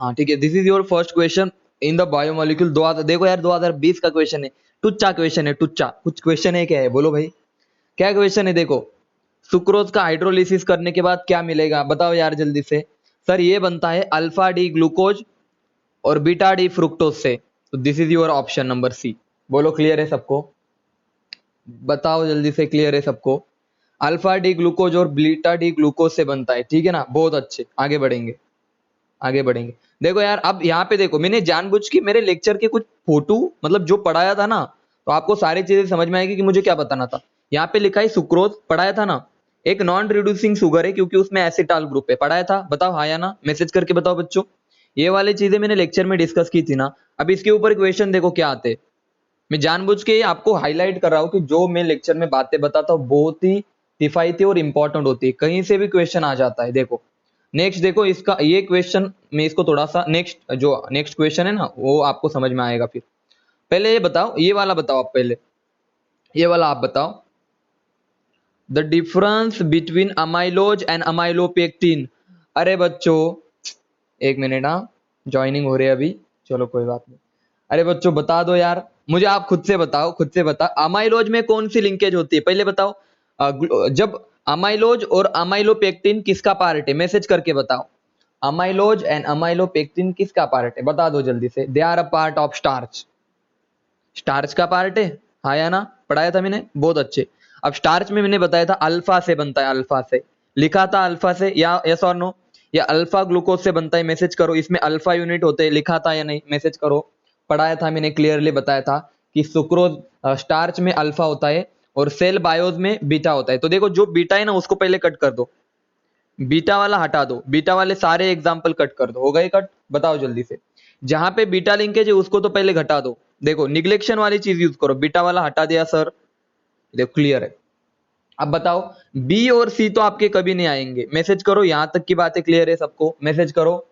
हाँ ठीक है, this is your first question in the biomolecule. देखो यार 2020 का क्वेश्चन है, टुच्चा क्वेश्चन है, टुच्चा कुछ क्वेश्चन है क्या है, बोलो भाई क्या क्वेश्चन है। देखो सुक्रोज का हाइड्रोलिसिस करने के बाद क्या मिलेगा, बताओ यार जल्दी से। सर ये बनता है अल्फा डी ग्लूकोज और बीटा डी फ्रुक्टोज से। तो this is your option number C. बोलो क्लियर है सबको, बताओ जल्दी से, क्लियर है सबको। अल्फा डी ग्लूकोज और बीटा डी ग्लूकोज से बनता है, ठीक है ना, बहुत अच्छे, आगे बढ़ेंगे आगे बढ़ेंगे। देखो यार अब यहाँ पे देखो, मैंने जानबूझ के मेरे लेक्चर के कुछ फोटो मतलब जो पढ़ाया था ना, तो आपको सारी चीजें समझ में आएगी कि मुझे क्या बताना था। यहाँ पे लिखा है सुक्रोज पढ़ाया था ना, एक नॉन रिड्यूसिंग शुगर है क्योंकि उसमें एसिटाल ग्रुप है, पढ़ाया था, बताओ हाँ या ना, मैसेज करके बताओ बच्चों। ये वाली चीजें मैंने लेक्चर में डिस्कस की थी ना। अब इसके ऊपर क्वेश्चन देखो क्या आते हैं। मैं जानबूझ के आपको हाईलाइट कर रहा हूँ कि जो मैं लेक्चर में बातें बताता हूँ बहुत ही किफायती और इंपॉर्टेंट होती है, कहीं से भी क्वेश्चन आ जाता है। देखो नेक्स्ट देखो इसका ये क्वेश्चन, मैं इसको थोड़ा सा नेक्स्ट क्वेश्चन है ना वो आपको समझ में आएगा। फिर पहले ये बताओ, ये वाला बताओ आप, पहले ये वाला आप बताओ, the difference between amylose and amylopectin. अरे बच्चों एक मिनट, हाँ ज्वाइनिंग हो रही है अभी, चलो कोई बात नहीं। अरे बच्चों बता दो यार मुझे, आप खुद से बताओ, खुद से बताओ अमाइलोज में कौन सी लिंकेज होती है, पहले बताओ। जब अमाइलोज और अमाइलोपेक्टिन किसका पार्ट है, मैसेज करके बताओ। अमाइलोज एंड अमाइलोपेक्टिन किसका पार्ट है, बता दो जल्दी से। They are a part of starch, starch का पार्ट है, हाँ या ना, पढ़ाया था मैंने, बहुत अच्छे। अब स्टार्च में मैंने बताया था अल्फा से बनता है, अल्फा से लिखा था, अल्फा से, या यस और नो। या अल्फा ग्लूकोज से बनता है, मैसेज करो। इसमें अल्फा यूनिट होते हैं, लिखा था या नहीं, मैसेज करो। पढ़ाया था मैंने, क्लियरली बताया था कि सुक्रोज स्टार्च में अल्फा होता है और सेल बायोज में बीटा होता है। तो देखो जो बीटा है ना उसको पहले कट कर दो, बीटा वाला हटा दो, बीटा वाले सारे एग्जाम्पल कट कर दो, हो गए कट, बताओ जल्दी से। जहां पे बीटा लिंकेज है उसको तो पहले घटा दो। देखो निग्लेक्शन वाली चीज यूज करो, बीटा वाला हटा दिया सर, देखो क्लियर है। अब बताओ बी और सी तो आपके कभी नहीं आएंगे, मैसेज करो, यहां तक की बातें क्लियर है सबको, मैसेज करो।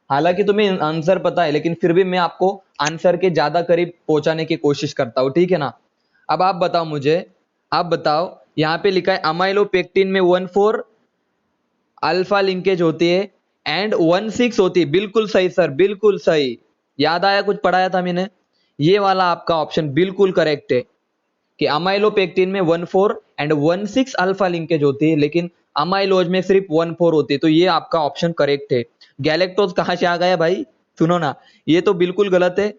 हालांकि तुम्हें आंसर पता है लेकिन फिर भी मैं आपको आंसर के ज्यादा करीब पहुंचाने की कोशिश करता हूं, ठीक है ना। अब आप बताओ मुझे, आप बताओ, यहाँ पे लिखा है अमाइलोपेक्टिन में 1,4 अल्फा लिंकेज होती है एंड 1,6 होती है, बिल्कुल सही सर, बिल्कुल सही, याद आया, कुछ पढ़ाया था मैंने। ये वाला आपका ऑप्शन बिल्कुल करेक्ट है कि अमाइलोपेक्टिन में 1,4 एंड 1,6 अल्फा लिंकेज होती है, लेकिन अमाइलोज में सिर्फ 1,4 होती है। तो ये आपका ऑप्शन करेक्ट है। गैलेक्टोज कहां से आ गया भाई, सुनो ना, ये तो बिल्कुल गलत है,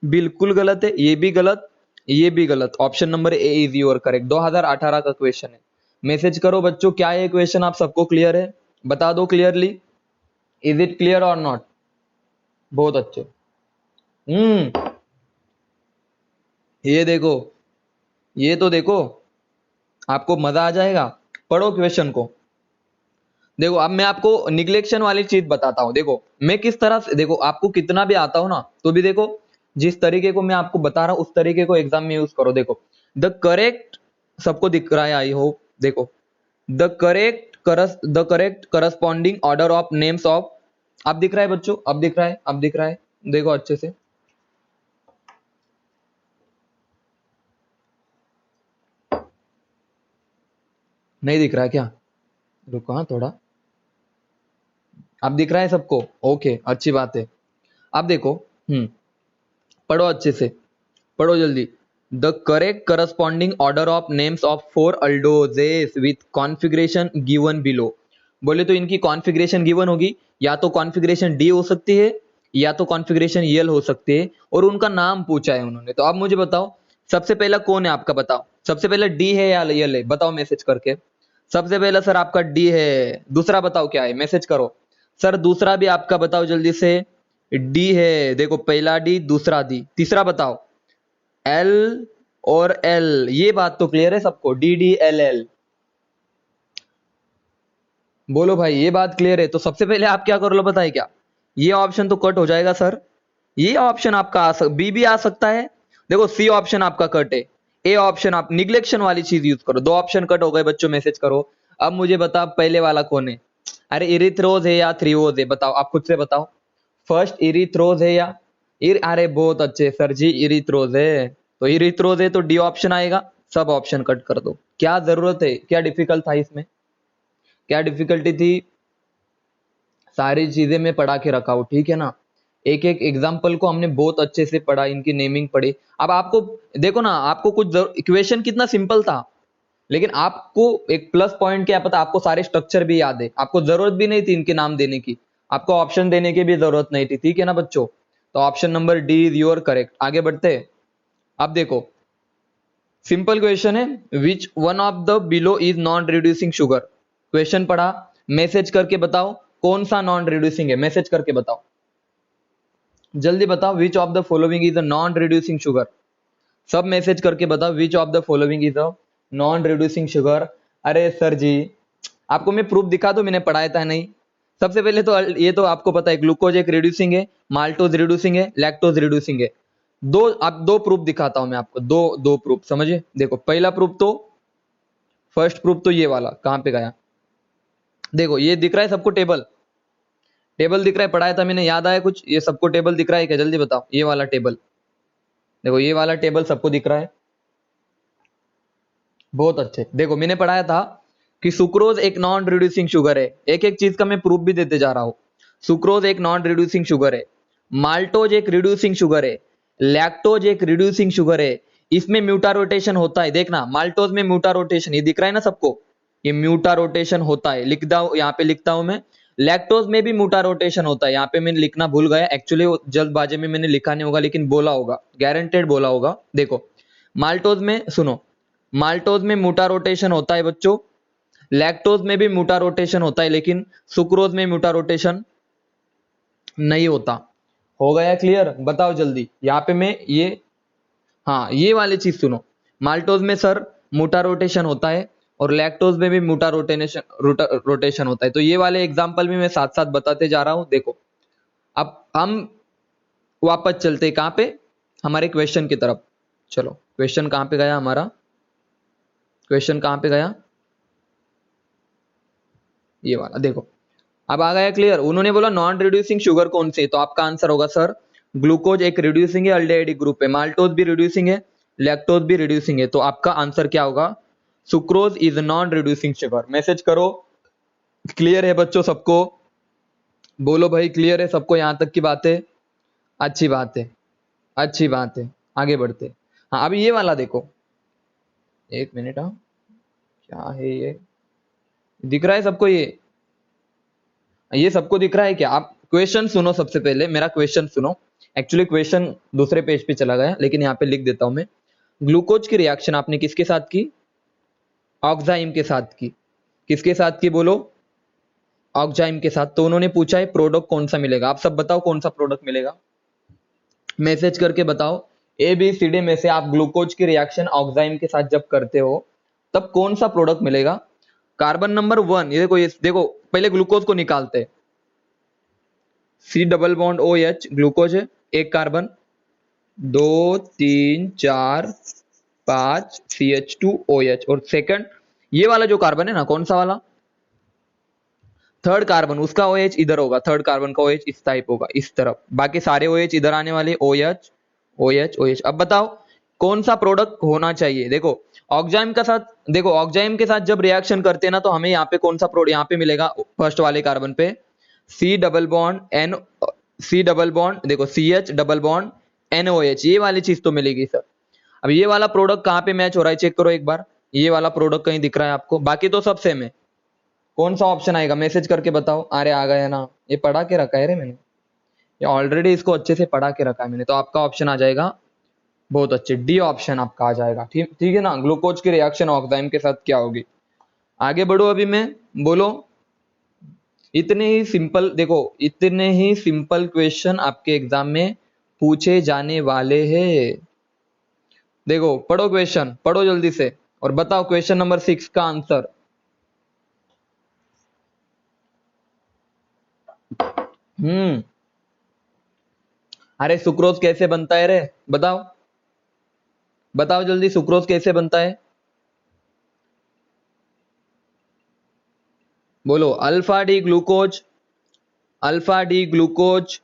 बिल्कुल गलत है, ये भी गलत, ये भी गलत। Option number A is your correct, 2018 का क्वेश्चन है। मैसेज करो बच्चों, क्या ये क्वेश्चन आप सबको क्लियर है, बता दो क्लियरली, इज इट क्लियर और नॉट। बहुत अच्छे, ये देखो, ये तो देखो, आपको मजा आ जाएगा, पढ़ो क्वेश्चन को। देखो अब मैं आपको निग्लेक्शन वाली चीज बताता हूं, देखो मैं किस तरह से, देखो आपको कितना भी आता हो ना तो भी देखो जिस तरीके को मैं आपको बता रहा हूं उस तरीके को एग्जाम में यूज करो। देखो द करेक्ट, सबको दिख रहा है आई होप, देखो the correct corresponding order of names of, अब दिख रहा है बच्चों, अब दिख रहा है, अब दिख रहा है, देखो अच्छे से, नहीं दिख रहा है क्या, रुको हाँ थोड़ा, अब दिख रहा है सबको, ओके अच्छी बात है। अब देखो, पढ़ो अच्छे से, पढ़ो जल्दी। The correct corresponding order of names of 4 aldoses with configuration given below. बोले तो इनकी कॉन्फ़िगरेशन गिवन होगी, या तो कॉन्फ़िगरेशन डी हो सकती है या तो कॉन्फ़िगरेशन यल हो सकती है, और उनका नाम पूछा है उन्होंने। तो अब मुझे बताओ सबसे पहला कौन है आपका, बताओ सबसे पहले डी है या यल है, बताओ मैसेज करके। सबसे पहला सर आपका डी है, दूसरा बताओ क्या है, मैसेज करो। सर दूसरा भी आपका बताओ जल्दी से, डी है, देखो पहला डी दूसरा डी, तीसरा बताओ एल और एल, ये बात तो क्लियर है सबको, डी डी एल एल, बोलो भाई ये बात क्लियर है। तो सबसे पहले आप क्या करो लो, बताइए क्या, ये ऑप्शन तो कट हो जाएगा सर, ये ऑप्शन आपका बी भी आ सकता है, देखो सी ऑप्शन आपका कट है, ए ऑप्शन आप निग्लेक्शन वाली चीज यूज करो, दो ऑप्शन कट हो गए बच्चों, मैसेज करो। अब मुझे बता पहले वाला कौन है, अरे इरिथ्रोज है या थ्रिओज है, बताओ आप खुद से बताओ। फर्स्ट इरिथ्रोज है या अरे बहुत अच्छे सर जी, इरिथ्रोज है, तो इरिथ्रोज है तो डी ऑप्शन आएगा, सब ऑप्शन कट कर दो। क्या जरूरत है, क्या डिफिकल्ट था इसमें, क्या डिफिकल्टी थी, सारी चीजें मैं पढ़ा के रखा हूँ, ठीक है ना। एक एक एग्जाम्पल को हमने बहुत अच्छे से पढ़ा, इनकी नेमिंग पढ़ी। अब आपको देखो ना, आपको कुछ इक्वेशन कितना सिंपल था, लेकिन आपको एक प्लस पॉइंट क्या पता, आपको सारे स्ट्रक्चर भी याद है, आपको जरूरत भी नहीं थी इनके नाम देने की, आपको ऑप्शन देने की भी जरूरत नहीं थी, ठीक है ना बच्चों। तो option number D is your correct. आगे बढ़ते हैं। अब देखो सिंपल क्वेश्चन है, which one of the below is non reducing sugar. Question पढ़ा, मैसेज करके बताओ कौन सा नॉन रिड्यूसिंग है, मैसेज करके बताओ, जल्दी बताओ। विच of the following is a non reducing sugar, सब मैसेज करके बताओ। विच of the following is a non reducing sugar. अरे सर जी, आपको मैं प्रूफ दिखा दूं, मैंने पढ़ाया था नहीं। सबसे पहले तो ये तो आपको पता है, ग्लूकोज एक रिड्यूसिंग है, माल्टोज रिड्यूसिंग है, लैक्टोज रिड्यूसिंग है। दो प्रूफ दिखाता हूं मैं आपको, दो प्रूफ समझिए। देखो पहला प्रूफ तो, फर्स्ट प्रूफ तो ये वाला कहां पे गया, देखो ये दिख रहा है सबको, टेबल टेबल दिख रहा है, पढ़ाया था मैंने, याद आया कुछ, ये सबको टेबल दिख रहा है क्या, जल्दी बताओ। ये वाला टेबल देखो, ये वाला टेबल सबको दिख रहा है, बहुत अच्छे। देखो मैंने पढ़ाया था कि सुक्रोज एक नॉन रिड्यूसिंग शुगर है, एक एक चीज का मैं प्रूफ भी देते जा रहा हूं। सुक्रोज एक नॉन रिड्यूसिंग शुगर है, माल्टोज एक रिड्यूसिंग शुगर है, लैक्टोज एक रिड्यूसिंग शुगर है। इसमें म्यूटा रोटेशन होता है, देखना माल्टोज में म्यूटा रोटेशन, ये दिख रहा है ना सबको, ये म्यूटा रोटेशन होता है, लिखता हूं यहाँ पे, लिखता हूं मैं। लैक्टोज में भी म्यूटा रोटेशन होता है, यहाँ पे मैंने लिखना भूल गया, एक्चुअली जल्दबाजी में मैंने लिखा नहीं होगा, लेकिन बोला होगा, गारंटेड बोला होगा। देखो माल्टोज में सुनो, माल्टोज में म्यूटा रोटेशन होता है बच्चों, लैक्टोज में भी म्यूटा रोटेशन होता है, लेकिन सुक्रोज में म्यूटा रोटेशन नहीं होता। हो गया क्लियर, बताओ जल्दी। यहाँ पे मैं ये, हाँ ये वाली चीज सुनो, माल्टोज में सर म्यूटा रोटेशन होता है, और लैक्टोज में भी म्यूटा रोटेशन होता है। तो ये वाले एग्जाम्पल भी मैं साथ साथ बताते जा रहा हूं। देखो अब हम वापस चलते कहां पे, हमारे क्वेश्चन की तरफ। चलो क्वेश्चन कहां पे गया हमारा, क्वेश्चन कहां पे गया, ये वाला देखो। अब आ गया क्लियर, उन्होंने बोला नॉन रिड्यूसिंग शुगर कौन सी है, तो आपका आंसर होगा सर ग्लूकोज एक रिड्यूसिंग है, अल्डेहाइडिक ग्रुप है, माल्टोज भी रिड्यूसिंग है, लैक्टोज भी रिड्यूसिंग है। तो आपका आंसर क्या होगा, sucrose is non reducing sugar. Message करो, क्लियर है बच्चों सबको, बोलो भाई क्लियर है सबको, यहां तक की बात है, अच्छी बात है, अच्छी बात है। आगे बढ़ते, हाँ अभी ये वाला देखो, एक मिनट, हाँ क्या है ये, दिख रहा है सबको, ये सबको दिख रहा है क्या। आप क्वेश्चन सुनो, सबसे पहले मेरा क्वेश्चन सुनो, एक्चुअली क्वेश्चन दूसरे पेज पे चला गया, लेकिन यहाँ पे लिख देता हूं मैं। ग्लूकोज की रिएक्शन आपने किसके साथ की, ऑक्साइम के साथ की, किसके साथ की बोलो, ऑक्साइम के साथ। तो उन्होंने पूछा है प्रोडक्ट कौन सा मिलेगा, आप सब बताओ कौन सा प्रोडक्ट मिलेगा, मैसेज करके बताओ। ए बी सी डी में से आप ग्लूकोज की रिएक्शन ऑक्साइम के साथ जब करते हो, तब कौन सा प्रोडक्ट मिलेगा। कार्बन नंबर 1, ये देखो पहले ग्लूकोज को निकालते हैं, C double bond O H glucose है, एक कार्बन, 2 3 4 5 CH2OH, और सेकंड ये वाला जो कार्बन है ना, कौन सा वाला, थर्ड कार्बन, उसका OH इधर होगा, थर्ड कार्बन का OH इस टाइप होगा, इस तरफ, बाकी सारे OH इधर आने वाले, OH OH OH। अब बताओ कौन सा प्रोडक्ट होना चाहिए। देखो ऑक्साइम का साथ, देखो ऑक्साइम के साथ जब रिएक्शन करते हैं ना, तो हमें यहाँ पे कौन सा प्रोडक्ट यहाँ पे मिलेगा, फर्स्ट वाले कार्बन पे C double bond N, C double bond, देखो CH डबल बॉन्ड NOH, ये वाली चीज तो मिलेगी सर। अब ये वाला प्रोडक्ट कहाँ पे मैच हो रहा है, चेक करो एक बार, ये वाला प्रोडक्ट कहीं दिख रहा है आपको, बाकी तो सब सेम है। कौन सा ऑप्शन आएगा, मैसेज करके बताओ। अरे आ गया ना, ये पढ़ा के रखा है रे मैंने, ये ऑलरेडी इसको अच्छे से पढ़ा के रखा है मैंने। तो आपका ऑप्शन आ जाएगा, बहुत अच्छे, डी ऑप्शन आपका आ जाएगा, ठीक ठीक है ना। ग्लूकोज की रिएक्शन ऑक्साइम के साथ क्या होगी। आगे बढ़ो अभी मैं, बोलो। इतने ही सिंपल, देखो इतने ही सिंपल क्वेश्चन आपके एग्जाम में पूछे जाने वाले हैं। देखो पढ़ो क्वेश्चन, पढ़ो जल्दी से, और बताओ क्वेश्चन नंबर 6 का आंसर। अरे सुक्रोज कैसे बनता है रे, बताओ, बताओ जल्दी, सुक्रोज कैसे बनता है, बोलो। Alpha D glucose, alpha D glucose,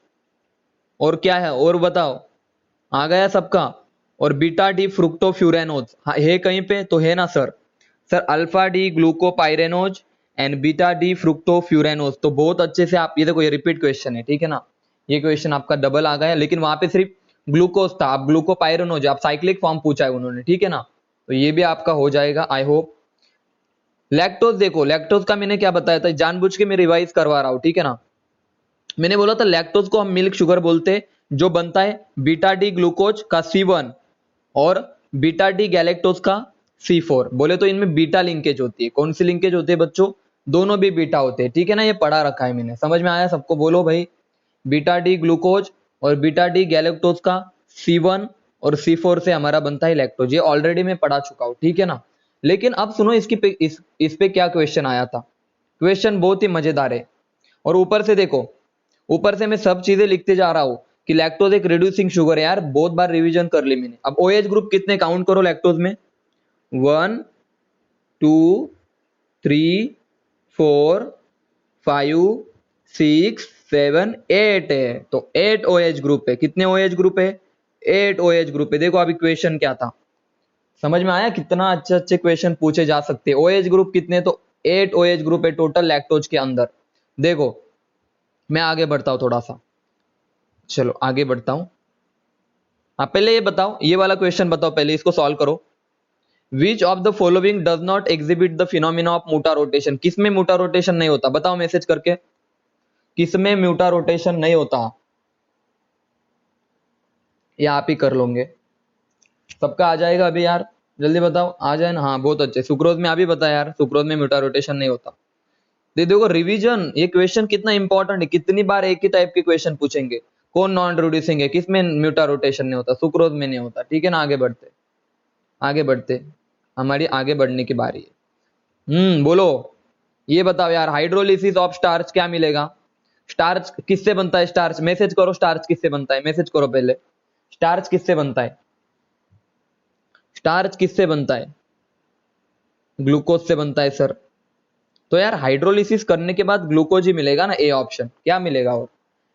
और क्या है, और बताओ, आ गया सबका। और बीटा डी फ्रुक्टोफ्यूरेनोज, हाँ है कहीं पे तो है ना sir, sir alpha D glucopyranose, and beta D fructofuranose. तो बहुत अच्छे से आप ये देखो, ये रिपीट क्वेश्चन है, ठीक है ना, ये क्वेश्चन आपका डबल आ गया, लेकिन वहां पे सिर्फ ग्लूकोज था, आप ग्लूकोपाइरेनोज, आप साइक्लिक फॉर्म पूछा है उन्होंने, ठीक है ना, तो ये भी आपका हो जाएगा आई होप। लैक्टोज देखो, लैक्टोज का मैंने क्या बताया था, जानबूझ के मैं रिवाइज करवा रहा हूं, ठीक है ना। मैंने बोला था लैक्टोज को हम मिल्क शुगर बोलते हैं, जो बनता है बीटा डी ग्लूकोज का C1 और बीटा डी गैलेक्टोज का C4। बोले तो इनमें बीटा लिंकेज होती है। कौन सी लिंकेज होती है बच्चों? दोनों भी बीटा होते हैं, ठीक है ना, ये पढ़ा रखा है मैंने, समझ में आया सबको? बोलो भाई, बीटा डी ग्लूकोज और बीटा डी गैलेक्टोज का C1 और C4 से हमारा बनता है लैक्टोज, ये ऑलरेडी मैं पढ़ा चुका हूं, ठीक है ना। लेकिन अब सुनो इस पे क्या क्वेश्चन आया था। क्वेश्चन बहुत ही मजेदार है, और ऊपर से देखो, ऊपर से मैं सब चीजें लिखते जा रहा हूं कि लैक्टोज एक रिड्यूसिंग शुगर है। यार बहुत बार रिवीजन कर ली मैंने। अब OH ग्रुप कितने काउंट करो लैक्टोज में, 1 2 3 4 5 6 7 8 है, तो 8 OH ग्रुप है। कितने OH ग्रुप है? 8 OH ग्रुप है। देखो अभी क्वेश्चन क्या था, समझ में आया? कितना अच्छे अच्छे क्वेश्चन पूछे जा सकते हैं। OH ग्रुप कितने? तो 8 OH ग्रुप है टोटल लैक्टोज के अंदर। देखो मैं आगे बढ़ता हूं थोड़ा सा, चलो आगे बढ़ता हूं। आप पहले ये बताओ, ये वाला क्वेश्चन बताओ, पहले इसको सॉल्व करो। Which of the following does not exhibit the phenomena of mutarotation? किसमें म्यूटा रोटेशन नहीं होता? बताओ मैसेज करके, किसमें म्यूटा रोटेशन नहीं होता? ये आप ही कर लोगे, सबका आ जाएगा अभी यार, जल्दी बताओ, आ जाए ना? हाँ बहुत अच्छे। सुक्रोज में अभी बताया यार, सुक्रोज में म्यूटा रोटेशन नहीं होता। देखो रिवीजन, ये क्वेश्चन कितना इंपॉर्टेंट है, कितनी बार एक ही टाइप के क्वेश्चन पूछेंगे। कौन नॉन रिड्यूसिंग है, किसमें म्यूटा रोटेशन नहीं होता? सुक्रोज में नहीं होता, ठीक है ना। आगे बढ़ते, आगे बढ़ते, हमारी आगे बढ़ने की बारी है। बोलो, ये बताओ यार, हाइड्रोलिसिस ऑफ स्टार्च क्या मिलेगा? स्टार्च किससे बनता है? स्टार्च मैसेज करो, स्टार्च किससे बनता है? मैसेज करो पहले, स्टार्च किससे बनता है? स्टार्च किससे बनता है? ग्लूकोज से बनता है सर। तो यार हाइड्रोलिसिस करने के बाद ग्लूकोज ही मिलेगा ना, ए ऑप्शन। क्या मिलेगा? और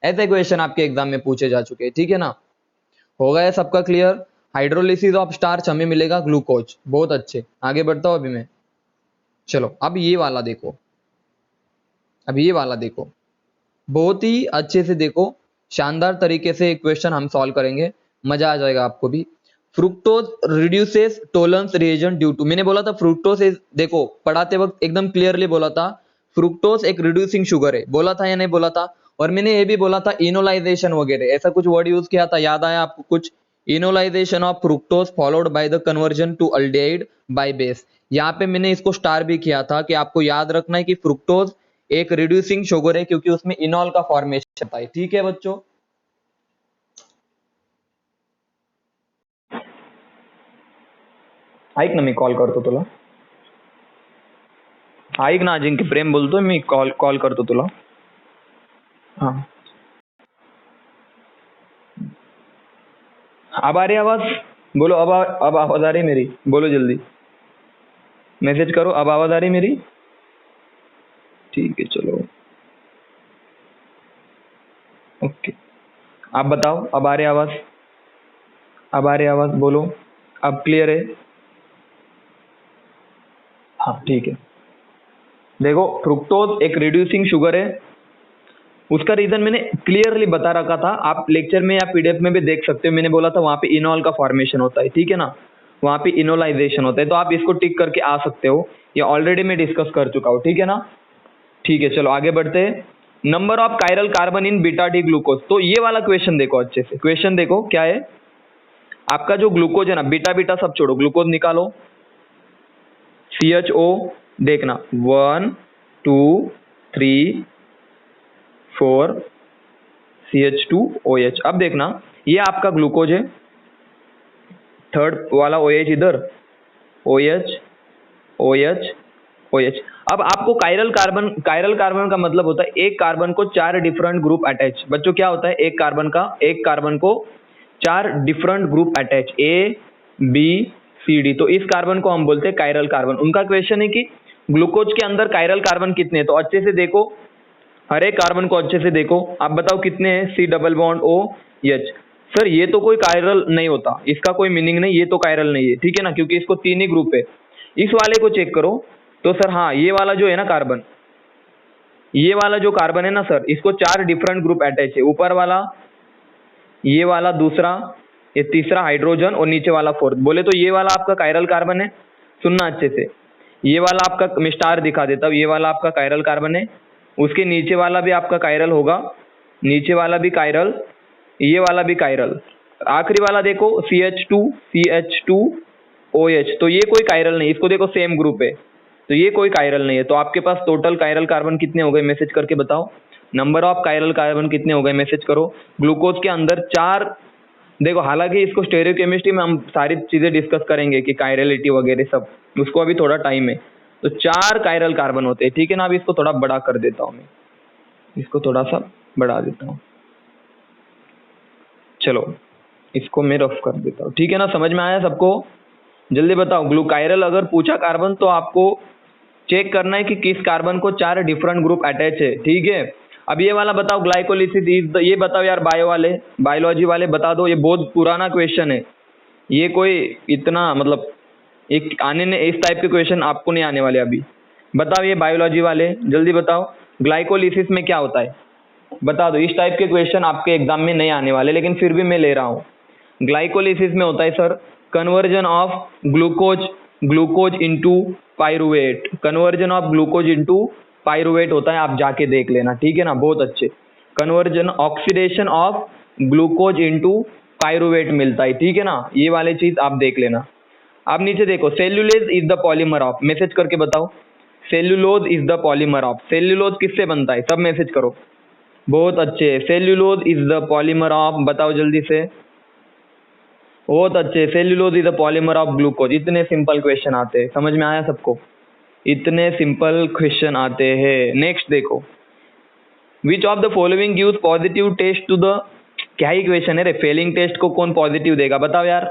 ऐसे क्वेश्चन आपके एग्जाम में पूछे जा चुके हैं, ठीक है ना। हो गया सबका क्लियर? हाइड्रोलिसिस ऑफ स्टार्च हमें मिलेगा ग्लूकोज। बहुत अच्छे, आगे बढ़ता हूं अभी मैं। चलो अब ये वाला देखो, अब ये वाला देखो, बहुत ही अच्छे से देखो, शानदार तरीके से एक क्वेश्चन हम सॉल्व करेंगे, मजा आ जाएगा आपको भी। Fructose reduces tolerance reagent due to, मैंने बोला था फ्रुक्टोज इज, देखो पढ़ाते वक्त एकदम क्लियरली बोला था, फ्रुक्टोज एक रिड्यूसिंग शुगर है, बोला था या नहीं बोला था? और मैंने ये भी बोला था इनोलाइजेशन वगैरह, ऐसा कुछ वर्ड यूज किया था, याद आया आपको कुछ? Enolization of fructose followed by the conversion to aldehyde by base. यहाँ पे मैंने इसको स्टार भी किया था कि आपको याद रखना है कि फ्रुक्टोज एक रिड्यूसिंग शुगर है, क्योंकि उसमें इनॉल का फॉर्मेशन होता है, ठीक है बच्चों। ऐक ना, मी कॉल करतो तुला, ऐक ना अजिंक्य, प्रेम बोलतोय मी, कॉल कॉल करतो तुला। हाँ, अब आ रही आवाज? बोलो, अब आवाज आ रही मेरी? बोलो जल्दी, मैसेज करो, अब आवाज आ रही मेरी? ठीक है चलो, ओके। आप बताओ, अब आ रही आवाज? अब आ रही आवाज? बोलो, अब क्लियर है? हाँ ठीक है। देखो फ्रुक्टोज एक रिड्यूसिंग शुगर है, उसका रीजन मैंने क्लियरली बता रखा था, आप लेक्चर में या पीडीएफ में भी देख सकते हो। मैंने बोला था वहां पे इनॉल का फॉर्मेशन होता है, ठीक है ना, वहां पे इनोलाइजेशन होता है, तो आप इसको टिक करके आ सकते हो, ये ऑलरेडी मैं डिस्कस कर चुका हूँ, ठीक है ना। ठीक है चलो आगे बढ़ते हैं। Number of chiral carbon in beta D glucose, तो ये वाला क्वेश्चन देखो अच्छे से, क्वेश्चन देखो क्या है। आपका जो ग्लूकोज है ना, बीटा बीटा सब छोड़ो, ग्लूकोज निकालो, CHO, देखना 1 2 3 4 CH2OH। अब देखना, ये आपका ग्लूकोज है, थर्ड वाला OH इधर, OH OH OH। अब आपको कायरल कार्बन का मतलब होता है एक कार्बन को 4 डिफरेंट ग्रुप अटैच। बच्चों क्या होता है, एक कार्बन को 4 different group attach, A B C D, तो इस कार्बन को हम बोलते हैं कायरल कार्बन। उनका क्वेश्चन है कि ग्लूकोज के अंदर कायरल कार्बन कितने हैं, तो अच्छे से देखो, हर एक कार्बन को अच्छे से देखो, आप बताओ कितने हैं? C double bond OH। Sir ये तो कोई कायरल नहीं होता, इसका कोई मीनिंग नहीं, ये तो कायरल नहीं है, ठीक है ना, क्योंकि इसको 3 ही ग्रुप है। इस वाले को चेक करो, तो सर हाँ, ये वाला जो है ना कार्बन, ये वाला जो कार्बन है ना सर, इसको 4 डिफरेंट ग्रुप अटैच है। ऊपर वाला, ये वाला दूसरा, ये तीसरा हाइड्रोजन और नीचे वाला फोर्थ। बोले तो ये वाला आपका कायरल कार्बन है, सुनना अच्छे से। ये वाला आपका, मैं स्टार दिखा देता हूँ, ये वाला आपका कायरल कार्बन है। उसके नीचे वाला भी आपका कायरल होगा, नीचे वाला भी कायरल, ये वाला भी कायरल। आखिरी वाला देखो CH2OH, तो ये कोई कायरल नहीं, इसको देखो सेम ग्रुप है, तो ये कोई कायरल नहीं है। तो आपके पास टोटल कायरल कार्बन कितने हो गए, मैसेज करके बताओ। नंबर ऑफ कायरल कार्बन कितने हो गए, मैसेज करो। ग्लूकोज के अंदर 4, देखो हालांकि इसको स्टेरियोकेमिस्ट्री में हम सारी चीजें डिस्कस करेंगे कि कायरलिटी वगैरह सब, उसको अभी थोड़ा टाइम है। तो 4 कायरल कार्बन होते हैं, ठीक है ना। अभी इसको थोड़ा बड़ा कर देता हूँ मैं, इसको थोड़ा सा बढ़ा देता हूँ, चलो इसको मैं रफ कर देता हूँ, ठीक है ना। समझ में आया सबको? जल्दी बताओ। ग्लूकायरल अगर पूछा कार्बन, तो आपको चेक करना है कि किस कार्बन को 4 डिफरेंट ग्रुप अटैच है, ठीक है। अब ये वाला बताओ, ग्लाइकोलिसिस इज, ये बताओ यार, बायोलॉजी वाले बता दो। ये बहुत पुराना क्वेश्चन है, ये कोई इतना मतलब एक आने ने इस टाइप के क्वेश्चन आपको नहीं आने वाले अभी। बताओ ये बायोलॉजी वाले, जल्दी बताओ, ग्लाइकोलिसिस में क्या होता है, बता दो। इस टाइप के क्वेश्चन आपके एग्जाम में नहीं आने वाले, लेकिन फिर भी मैं ले रहा हूँ। ग्लाइकोलिसिस में होता है sir conversion of glucose into pyruvate, conversion of glucose into pyruvate होता है, आप जाके देख लेना, ठीक है ना। बहुत अच्छे, conversion, oxidation of glucose into pyruvate मिलता है, ठीक है ना। ये वाले चीज आप देख लेना। आप नीचे देखो, cellulase is the polymer of, message करके बताओ। Cellulose is the polymer of, cellulose किससे बनता है, सब मैसेज करो। बहुत अच्छे, cellulose is the polymer of, बताओ जल्दी से। बहुत अच्छे, cellulose is the polymer of glucose. इतने सिंपल क्वेश्चन आते हैं, समझ में आया सबको? इतने सिंपल क्वेश्चन आते हैं। नेक्स्ट देखो, which of the following gives positive test to the, क्या ही क्वेश्चन है रे, फेलिंग टेस्ट को कौन पॉजिटिव देगा, बताओ यार।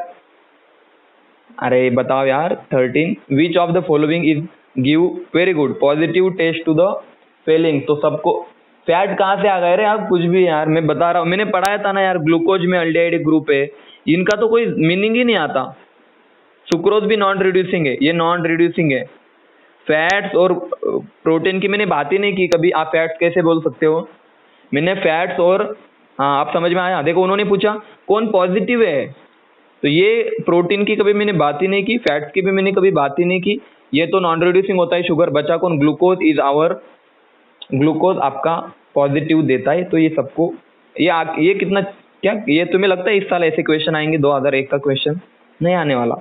अरे बताओ यार। 13, which of the following is give, very good, positive test to the Fehling. तो सबको फैट कहाँ से आ गए रे आप, कुछ भी यार, मैं बता रहा हूँ, मैंने पढ़ाया था ना यार, ग्लूकोज में अल्डिहाइड ग्रुप है, इनका तो कोई मीनिंग ही नहीं आता। सुक्रोज भी नॉन रिड्यूसिंग है, ये नॉन रिड्यूसिंग है। फैट्स और प्रोटीन की मैंने बात ही नहीं की कभी, आप फैट्स कैसे बोल सकते हो? मैंने फैट्स और, हाँ आप समझ में आया। देखो उन्होंने पूछा कौन पॉजिटिव है, तो ये प्रोटीन की कभी मैंने बात ही नहीं की, फैट्स की भी मैंने कभी बात ही नहीं की। ये तो नॉन रिड्यूसिंग होता है शुगर। बचा कौन, ग्लूकोज इज आवर, ग्लूकोज आपका पॉजिटिव देता है। तो ये सबको, ये कितना, क्या ये तुम्हें लगता है इस साल ऐसे क्वेश्चन आएंगे? 2001 का क्वेश्चन नहीं आने वाला,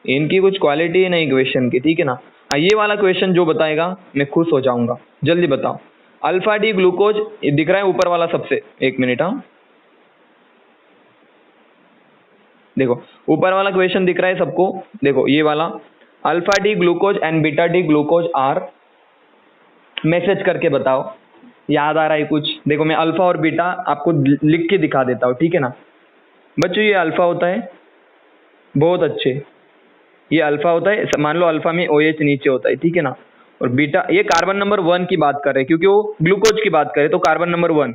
इनकी कुछ क्वालिटी नहीं क्वेश्चन की, ठीक है ना। हाँ, ये वाला क्वेश्चन जो बताएगा मैं खुश हो जाऊंगा। जल्दी बताओ, अल्फा डी ग्लूकोज, ये दिख रहा है ऊपर वाला सबसे, एक मिनट, हाँ देखो ऊपर वाला क्वेश्चन दिख रहा है सबको। देखो ये वाला, alpha D glucose and beta D glucose are, message करके बताओ, याद आ रहा है कुछ? देखो मैं अल्फा और बीटा आपको लिख के दिखा देता हूँ, ठीक है ना। बच्चों ये अल्फा होता है, बहुत अच्छे, ये अल्फा होता है, मान लो अल्फा में OH नीचे होता है, ठीक है ना। और बीटा, ये कार्बन नंबर 1 की बात कर रहे हैं, क्योंकि वो ग्लूकोज की बात करे तो कार्बन नंबर 1।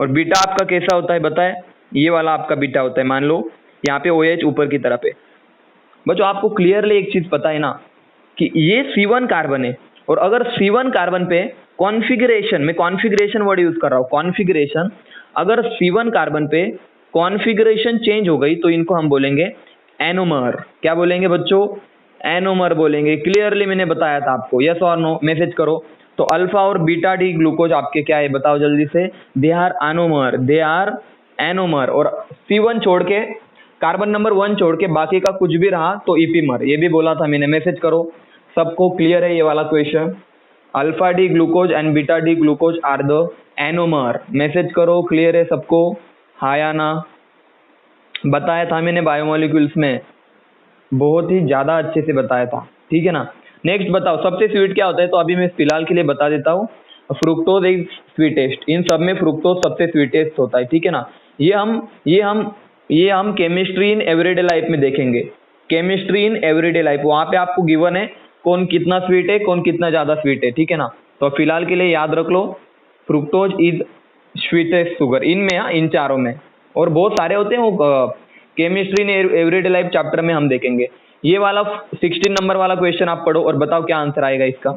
और बीटा आपका कैसा होता है बताए, ये वाला आपका बीटा होता है। मान लो यहाँ पे OH ऊपर की तरफ है। बच्चों आपको क्लियरली एक चीज पता है ना, कि ये C1 कार्बन है, और अगर C1 कार्बन पे कॉन्फ़िगरेशन, मैं कॉन्फ़िगरेशन वर्ड यूज कर रहा हूँ, कॉन्फ़िगरेशन, अगर C1 कार्बन पे कॉन्फ़िगरेशन चेंज हो गई तो इनको हम बोलेंगे एनोमर। क्या बोलेंगे बच्चों? एनोमर बोलेंगे। क्लियरली मैंने बताया था आपको, यस और नो, मैसेज करो। तो अल्फा और बीटा डी ग्लूकोज आपके क्या है, बताओ जल्दी से। They are anomer, they are anomer. और C1 छोड़ के, कार्बन नंबर 1 छोड़ के बाकी का कुछ भी रहा तो इपीमर, ये भी बोला था मैंने, मैसेज करो। सबको क्लियर है ये वाला question? Alpha D glucose and beta D glucose are the anomer, message करो। क्लियर है सबको, हाँ या ना? बताया था मैंने बायोमोलिक्यूल्स में, बहुत ही ज्यादा अच्छे से बताया था, ठीक है ना। नेक्स्ट बताओ, सबसे स्वीट क्या होता है? तो अभी मैं फिलहाल के लिए बता देता हूँ, फ्रुक्टोज इज स्वीटेस्ट। इन सब में फ्रुक्टोज सबसे स्वीटेस्ट होता है, ठीक है ना। ये हम केमिस्ट्री इन एवरीडे लाइफ में देखेंगे। केमिस्ट्री इन एवरीडे लाइफ, वहां पे आपको गिवन है कौन कितना स्वीट है, कौन कितना ज्यादा स्वीट है, ठीक है ना। तो फिलहाल के लिए याद रख लो, फ्रुक्टोज इज स्वीटेस्ट शुगर, इनमें, इन चारों में। और बहुत सारे होते हैं वो, chemistry in everyday life chapter में हम देखेंगे। ये वाला 16 नंबर वाला क्वेश्चन आप पढ़ो और बताओ क्या आंसर आएगा इसका।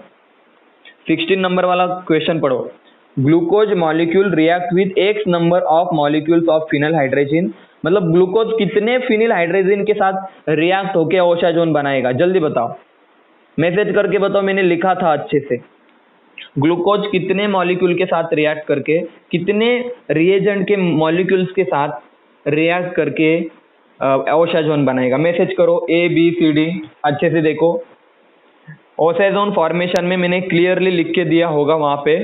16 नंबर वाला क्वेश्चन पढ़ो। Glucose molecule react with x number of molecules of phenyl hydrogen, मतलब ग्लूकोज कितने फिनाइल हाइड्रोजन के साथ रिएक्ट होके ओशाजोन बनाएगा, जल्दी बताओ, मैसेज करके बताओ, मैंने लिखा था अच्छे से। ग्लूकोज कितने मॉलिक्यूल के साथ रिएक्ट करके, कितने रिएजेंट के मॉलिक्यूल्स के साथ रिएक्ट करके ओशाजोन बनाएगा, मैसेज करो ABCD। अच्छे से देखो, ओशाजोन फॉर्मेशन में मैंने क्लियरली लिख के दिया होगा वहां पे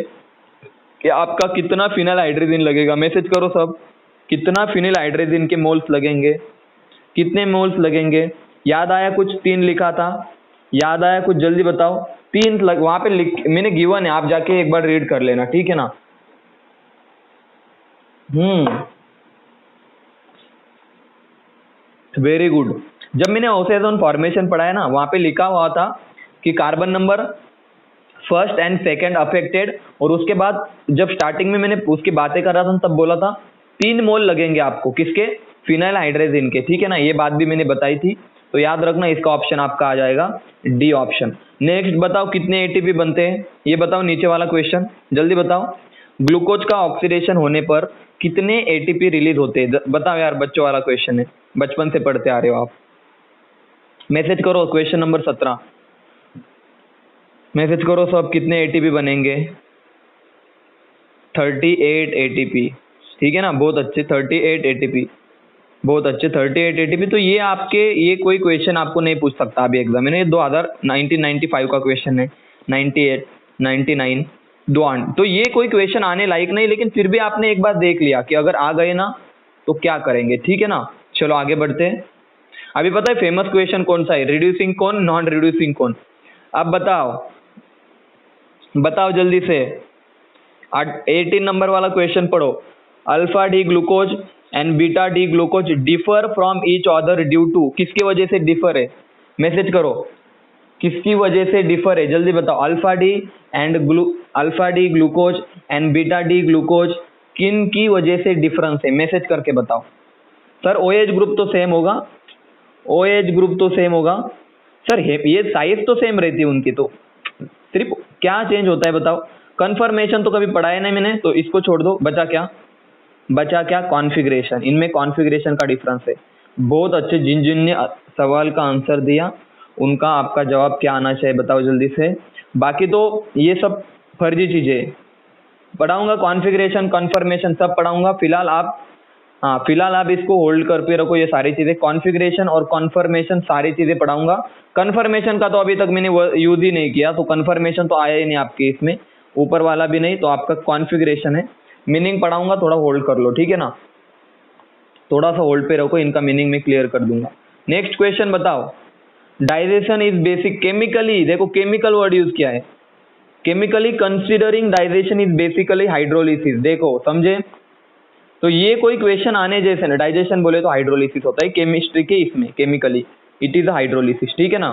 कि आपका कितना फिनाइल हाइड्रोजन लगेगा, मैसेज करो सब, कितना फिनाइल हाइड्रोजन के मोल्स लगेंगे, कितने मोल्स लगेंगे। याद आया कुछ? 3 लिखा था, याद आया कुछ? जल्दी बताओ। 3 वहां पे मैंने गिवन है, आप जाके एक बार रीड कर लेना, ठीक है ना। Very good. जब मैंने ओशाजोन फॉर्मेशन पढ़ा है ना, वहां पे लिखा हुआ था कि carbon number first and second affected, और उसके बाद जब स्टार्टिंग में मैंने उसकी बातें कर रहा था तब बोला था 3 मोल लगेंगे आपको, किसके? फिनाइल हाइड्रोजन के, ठीक है ना। ये बात भी मैंने बताई थी, तो याद रखना, इसका ऑप्शन आपका आ जाएगा डी ऑप्शन। नेक्स्ट बताओ कितने एटीपी बनते हैं, ये बताओ, नीचे वाला क्वेश्चन जल्दी बताओ। ग्लूकोज का ऑक्सीडेशन होने पर कितने एटीपी रिलीज होते हैं, बताओ यार, बच्चों वाला क्वेश्चन है, बचपन से पढ़ते आ रहे हो आप। मैसेज करो क्वेश्चन नंबर 17, मैसेज करो सब, कितने एटीपी बनेंगे? 38 एटीपी, ठीक है ना, बहुत अच्छे, 38 एटीपी, बहुत अच्छे, 38 एटीपी। तो ये आपके, ये कोई क्वेश्चन आपको नहीं पूछ सकता अभी एग्जाम में, ये 1995 का क्वेश्चन है, 98, 99, तो ये कोई क्वेश्चन आने लायक नहीं, लेकिन फिर भी आपने एक बार देख लिया कि अगर आ गए ना तो क्या करेंगे, ठीक है ना। चलो आगे बढ़ते हैं। अभी पता है फेमस क्वेश्चन कौन सा है? रिड्यूसिंग कौन, नॉन रिड्यूसिंग कौन। अब बताओ, बताओ जल्दी से। 18 नंबर वाला क्वेश्चन पढ़ो। Alpha D glucose and beta D glucose differ from each other due to, किसकी वजह से डिफर है, मैसेज करो, किसकी वजह से डिफर है, जल्दी बताओ। Alpha D glucose and beta D glucose किन की वजह से डिफरेंस है, मैसेज करके बताओ। सर OH ग्रुप तो सेम होगा, OH ग्रुप तो सेम होगा सर, ये साइज तो सेम रहती है उनकी, तो सिर्फ क्या चेंज होता है बताओ। कन्फर्मेशन तो कभी पढ़ाया नहीं मैंने, तो इसको छोड़ दो। बचा क्या? बचा क्या? कॉन्फ़िगरेशन, इनमें कॉन्फ़िगरेशन का डिफरेंस है। बहुत अच्छे, जिन जिन ने सवाल का आंसर दिया उनका आपका जवाब क्या आना चाहिए बताओ जल्दी से। बाकी तो ये सब फर्जी चीजें पढ़ाऊंगा, कॉन्फ़िगरेशन, कन्फर्मेशन सब पढ़ाऊंगा। फिलहाल आप, हाँ फिलहाल आप इसको होल्ड कर पे रखो, ये सारी चीजें, कॉन्फ़िगरेशन और कन्फर्मेशन सारी चीजें पढ़ाऊंगा। कन्फर्मेशन का तो अभी तक मैंने यूज ही नहीं किया, तो कन्फर्मेशन तो आया ही नहीं आपके इसमें, ऊपर वाला भी नहीं, तो आपका कॉन्फ़िगरेशन है। मीनिंग पढ़ाऊंगा, थोड़ा होल्ड कर लो, ठीक है ना, थोड़ा सा होल्ड पे रखो, इनका मीनिंग मैं क्लियर कर दूंगा। नेक्स्ट क्वेश्चन बताओ। डाइजेशन इज बेसिक केमिकली, देखो केमिकल वर्ड यूज किया है, chemically considering digestion is basically hydrolysis, देखो समझे। तो ये कोई क्वेश्चन आने जैसे ना, डाइजेशन बोले तो हाइड्रोलिसिस होता है केमिस्ट्री के, इसमें केमिकली इट इज हाइड्रोलिसिस, ठीक है ना,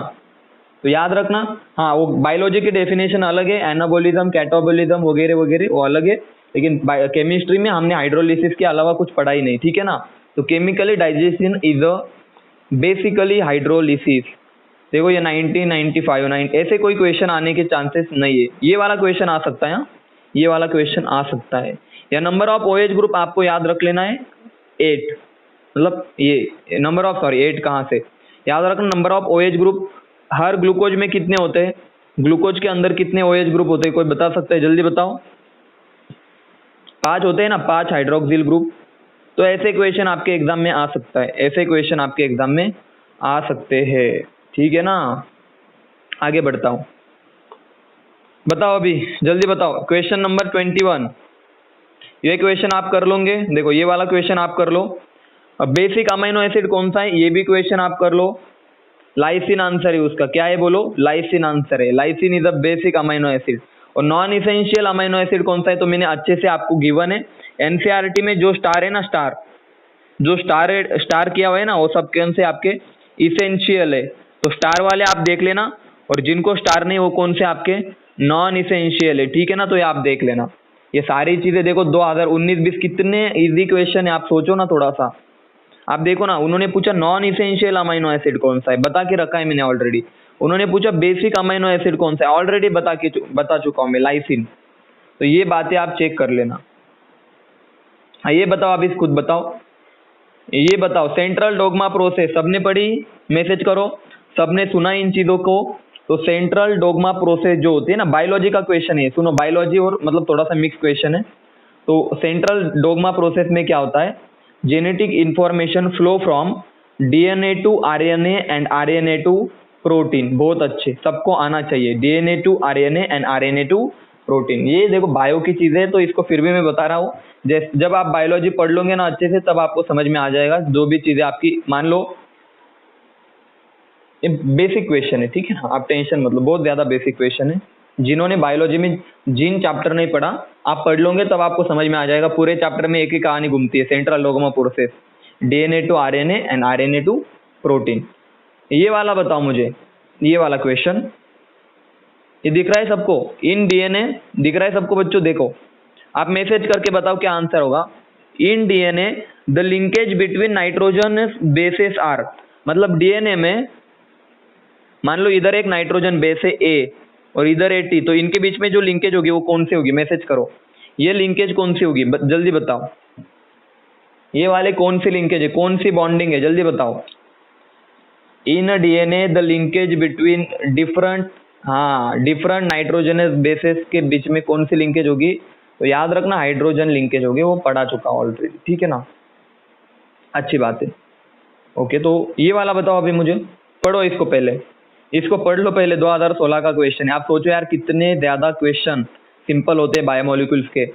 तो याद रखना। हाँ वो बायोलॉजी की डेफिनेशन अलग है, एनाबोलिज्म, कैटाबोलिज्म वगैरह वगैरह वो अलग है, लेकिन केमिस्ट्री में हमने हाइड्रोलिसिस के अलावा कुछ पढ़ा ही नहीं, ठीक है ना। तो chemically digestion is a basically hydrolysis. देखो ये 1995 ऐसे कोई क्वेश्चन आने के चांसेस नहीं है, ये वाला क्वेश्चन आ सकता है, हाँ ये वाला क्वेश्चन आ सकता है। या नंबर ऑफ OH ग्रुप आपको याद रख लेना है 8, मतलब ये नंबर ऑफ, सॉरी 8 कहाँ से, याद रखना number of OH group. Her glucose में कितने होते हैं, ग्लूकोज के अंदर कितने OH ग्रुप होते हैं, कोई बता सकता है, जल्दी बताओ। 5 होते हैं ना, 5 हाइड्रोक्सिल ग्रुप। तो ऐसे क्वेश्चन आपके एग्जाम में आ सकता है, ऐसे क्वेश्चन आपके एग्जाम में आ सकते हैं, ठीक है ना। आगे बढ़ता हूं, बताओ अभी जल्दी बताओ। क्वेश्चन नंबर 21, ये क्वेश्चन आप कर लोगे, देखो ये वाला क्वेश्चन आप कर लो। अब बेसिक अमीनो एसिड कौन सा है, ये भी क्वेश्चन आप कर लो। लाइसिन आंसर है उसका, क्या है बोलो, लाइसिन आंसर है, lysine is a basic amino acid. और नॉन इसेंशियल अमीनो एसिड कौन सा है, तो मैंने अच्छे से आपको गिवन है। एनसीईआरटी में जो स्टार है ना, स्टार जो स्टार किया हुआ है ना, वो सब कौन से आपके इसेंशियल है, तो स्टार वाले आप देख लेना, और जिनको स्टार नहीं वो कौन से आपके नॉन इसेंशियल है, ठीक है ना। तो ये आप देख लेना, ये सारी चीजें देखो। 2019-20 कितने इजी क्वेश्चन है, आप सोचो ना थोड़ा सा। आप देखो ना, उन्होंने पूछा नॉन इसेंशियल अमाइनो एसिड कौन सा है, बता के रखा है मैंने ऑलरेडी। उन्होंने पूछा बेसिक अमाइनो एसिड कौन सा है, ऑलरेडी बता चुका हूं मैं, लाइसिन। तो ये बातें आप चेक कर लेना। हाँ ये बताओ, अभी खुद बताओ, ये बताओ सेंट्रल डोग्मा प्रोसेस सबने पढ़ी? मैसेज करो, सबने सुना इन चीजों को? तो सेंट्रल डोग्मा प्रोसेस जो होती है ना, बायोलॉजी का क्वेश्चन है, सुनो, बायोलॉजी और मतलब थोड़ा सा मिक्स क्वेश्चन है। तो सेंट्रल डोग्मा प्रोसेस में क्या होता है? Genetic information flow from DNA to RNA and RNA to protein. बहुत अच्छे, सबको आना चाहिए, DNA to RNA and RNA to protein. ये देखो बायो की चीजें है, तो इसको फिर भी मैं बता रहा हूँ। जब आप बायोलॉजी पढ़ लोगे ना अच्छे से, तब आपको समझ में आ जाएगा जो भी चीजें आपकी, मान लो ये बेसिक क्वेश्चन है, ठीक है ना, आप टेंशन मतलब, बहुत ज्यादा बेसिक क्वेश्चन है। जिन्होंने बायोलॉजी में जीन चैप्टर नहीं पढ़ा, आप पढ़ लोगे तब आपको समझ में आ जाएगा। पूरे चैप्टर में एक ही कहानी घूमती है, central dogma process, DNA to RNA and RNA to protein. ये वाला बताओ मुझे, ये वाला क्वेश्चन, ये दिख रहा है सबको? इन डीएनए दिख रहा है सबको बच्चों? देखो, आप मैसेज करके बताओ क्या आंसर होगा। In DNA the linkage between nitrogen bases are, मतलब डीएनए में मान लो इधर एक नाइट्रोजन बेस है ए और इधर है टी, तो इनके बीच में जो लिंकेज होगी वो कौन सी होगी? मैसेज करो, ये लिंकेज कौन सी होगी, जल्दी बताओ। ये वाले कौन सी लिंकेज है, कौन सी बॉन्डिंग है, जल्दी बताओ। इन DNA the linkage between different, हाँ, डिफरेंट नाइट्रोजनस बेसेस के बीच में कौन सी लिंकेज होगी? तो याद रखना हाइड्रोजन लिंकेज होगी, वो पढ़ा चुका ऑलरेडी, ठीक है ना। अच्छी बात है। ओके, तो ये वाला बताओ अभी मुझे, पढ़ो इसको पहले, इसको पढ़ लो पहले। 2016 का क्वेश्चन है। आप सोचो यार कितने ज्यादा क्वेश्चन सिंपल होते हैं बायोमोलिक्यूल्स के।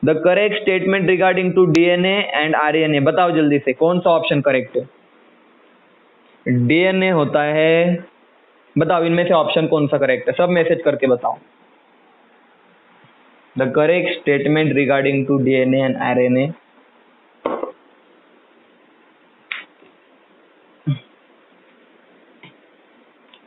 The correct statement regarding to DNA and RNA, बताओ जल्दी से कौन सा ऑप्शन करेक्ट है? डीएनए होता है, बताओ इनमें से ऑप्शन कौन सा करेक्ट है, सब मैसेज करके बताओ। The correct statement regarding to DNA and RNA,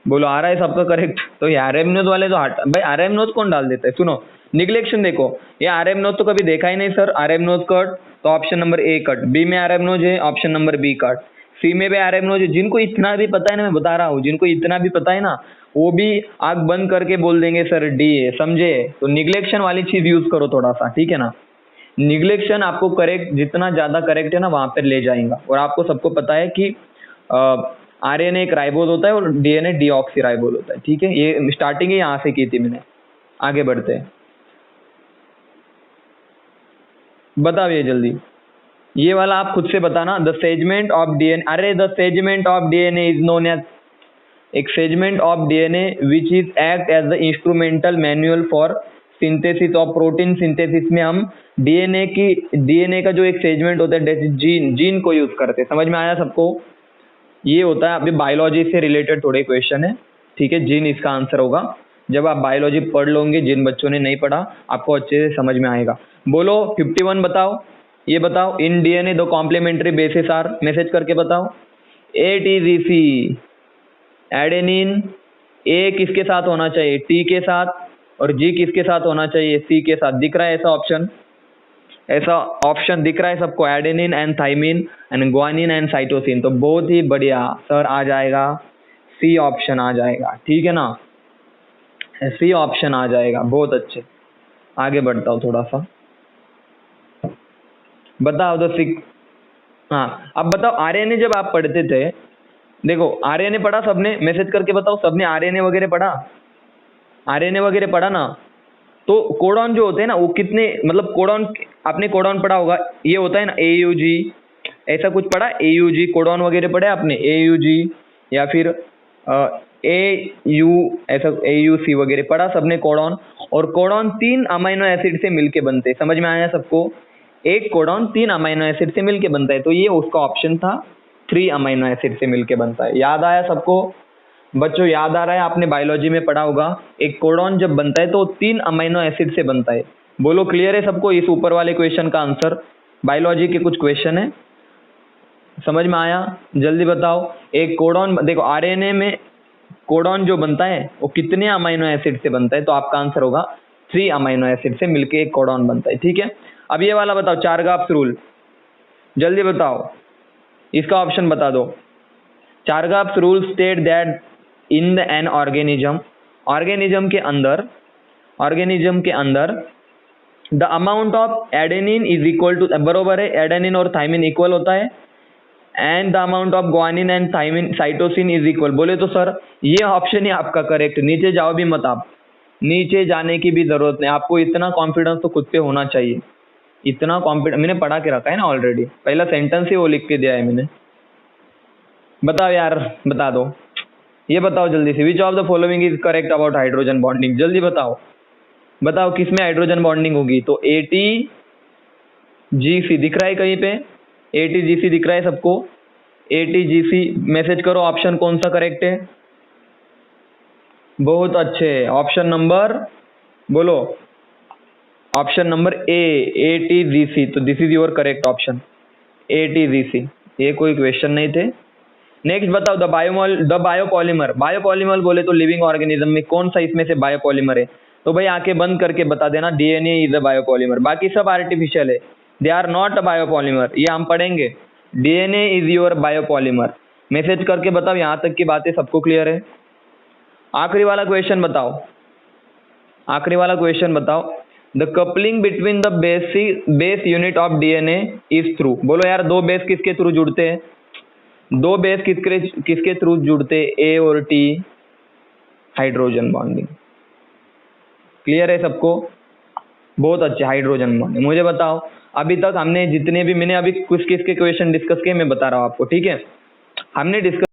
बोलो आ रहा है सबका करेक्ट? तो ये आरएमनोज वाले तो हट भाई, आरएमनोज कौन डाल देता है? सुनो, निग्लेक्शन देखो, ये आरएमनोज तो कभी देखा ही नहीं सर, आरएमनोज कट, तो option number A cut. B में आरएमनोज है, option number B cut. C में भी आरएमनोज है। जिनको इतना भी पता है ना, मैं बता रहा हूँ, जिनको इतना भी पता है ना, वो भी आंख बंद करके बोल देंगे सर डी है, समझे? तो निग्लेक्शन वाली चीज यूज करो थोड़ा सा, ठीक है ना। निग्लेक्शन आपको करेक्ट, जितना ज्यादा करेक्ट है ना वहां पर ले जाएगा। और आपको सबको पता है कि आरएनए एक राइबोज होता है और डीएनए डीऑक्सी राइबोज होता है, ठीक है। ये स्टार्टिंग ही यहाँ से की थी मैंने। आगे बढ़ते हैं, बताओ ये जल्दी, ये वाला आप खुद से बताना। द सेगमेंट ऑफ डीएनए, अरे the segment of DNA is known as, एक segment of DNA which is act as the instrumental manual for synthesis of protein synthesis में हम डीएनए का जो एक सेगमेंट होता है, जीन को यूज करते हैं। समझ में आया सबको? ये होता है, अभी बायोलॉजी से रिलेटेड थोड़े क्वेश्चन है, ठीक है। जीन इसका आंसर होगा। जब आप बायोलॉजी पढ़ लोगे, जिन बच्चों ने नहीं पढ़ा, आपको अच्छे से समझ में आएगा। बोलो 51 बताओ, ये बताओ। इन डीएनए दो कॉम्प्लीमेंट्री बेसिस आर, मैसेज करके बताओ। एटीजीसी, एडेनिन, ए किसके साथ होना चाहिए? टी के साथ, और जी किसके साथ होना चाहिए? सी के साथ। दिख रहा है ऐसा ऑप्शन? ऐसा ऑप्शन दिख रहा है सबको? Adenine and thymine and guanine and cytosine. तो बहुत ही बढ़िया सर, आ जाएगा सी ऑप्शन, आ जाएगा, ठीक है ना, सी ऑप्शन आ जाएगा। बहुत अच्छे, आगे बढ़ता हूँ थोड़ा सा, बताओ द सिक्स। हाँ, अब बताओ आरएनए जब आप पढ़ते थे, देखो आरएनए पढ़ा सबने? मैसेज करके बताओ, सबने आरएनए वगैरह पढ़ा? आरएनए वगैरह पढ़ा ना? तो कोडॉन जो होते हैं ना, वो कितने, मतलब कोडॉन, आपने कोडॉन पढ़ा होगा, ये होता है ना एयूजी, ऐसा कुछ पढ़ा? एयूजी कोडॉन वगैरह पढ़े आपने? एयूजी या फिर ए यू, ऐसा एयूसी वगैरह पढ़ा सबने कोडॉन? और कोडॉन 3 अमीनो एसिड से मिलके बनते हैं। समझ में आया सबको? एक कोडॉन 3 अमीनो एसिड से मिलके बनता है, तो ये उसका ऑप्शन था, 3 अमीनो एसिड से मिलके बनता है। याद आया सबको बच्चों? याद आ रहा है? आपने बायोलॉजी में पढ़ा होगा, एक कोडॉन जब बनता है तो 3 अमीनो एसिड से बनता है। बोलो क्लियर है सबको इस ऊपर वाले क्वेश्चन का आंसर? बायोलॉजी के कुछ क्वेश्चन है, समझ में आया? जल्दी बताओ। एक कोडॉन, देखो आरएनए में कोडॉन जो बनता है वो कितने अमीनो एसिड से बनता है? तो आपका आंसर होगा 3 अमीनो एसिड से मिलके एक कोडॉन बनता है, ठीक है। अब ये वाला बताओ, चारगाप्स रूल, जल्दी बताओ। इसका ऑप्शन बता दो। Chargaff's rule state that in the an organism, organism के अंदर the amount of adenine is equal to, बरोबर है, एडेनिन और थाइमिन इक्वल होता है, and the amount of guanine and thymine cytosine is equal. बोले तो सर ये ऑप्शन ही आपका करेक्ट, नीचे जाओ भी मत आप, नीचे जाने की भी जरूरत नहीं आपको, इतना कॉन्फिडेंस तो खुद पे होना चाहिए, इतना कॉन्फिडेंस मैंने पढ़ा के रखा है ना ऑलरेडी, पहला सेंटेंस ही वो लिख के दिया है मैंने। बताओ यार, बता दो, ये बताओ जल्दी से, विच of the following is correct about hydrogen bonding, जल्दी बताओ, बताओ किस में हाइड्रोजन बॉन्डिंग होगी। तो ATGC दिख रहा है कहीं पे, ATGC दिख रहा है सबको, ATGC मैसेज करो ऑप्शन कौन सा करेक्ट है। बहुत अच्छे, ऑप्शन नंबर बोलो, ऑप्शन नंबर ए, ATGC, तो this is your correct option, ATGC, ये कोई क्वेश्चन नहीं थे। नेक्स्ट बताओ, द बायोपॉलीमर, बायोपॉलीमर बोले तो लिविंग ऑर्गेनिज्म में कौन सा इसमें से बायोपॉलीमर है, तो भाई आंखें बंद करके बता देना, DNA इज अ बायोपॉलीमर, बाकी सब आर्टिफिशियल है, they are not a biopolymer, ये हम पढ़ेंगे। DNA is your biopolymer, message करके बताओ, यहां तक की बातें सबको क्लियर है। आखिरी वाला क्वेश्चन बताओ, आखिरी वाला क्वेश्चन बताओ, the coupling between the base unit of DNA is through, बोलो यार दो बेस किसके थ्रू जुड़ते हैं, दो बेस किसके थ्रू जुड़ते, A और T, हाइड्रोजन बॉन्डिंग। क्लियर है सबको, बहुत अच्छे, हाइड्रोजन बॉन्डिंग। मुझे बताओ अभी तक हमने जितने भी, मैंने अभी कुछ किसके क्वेश्चन डिस्कस किए मैं बता रहा हूँ आपको, ठीक है, हमने डिस्कस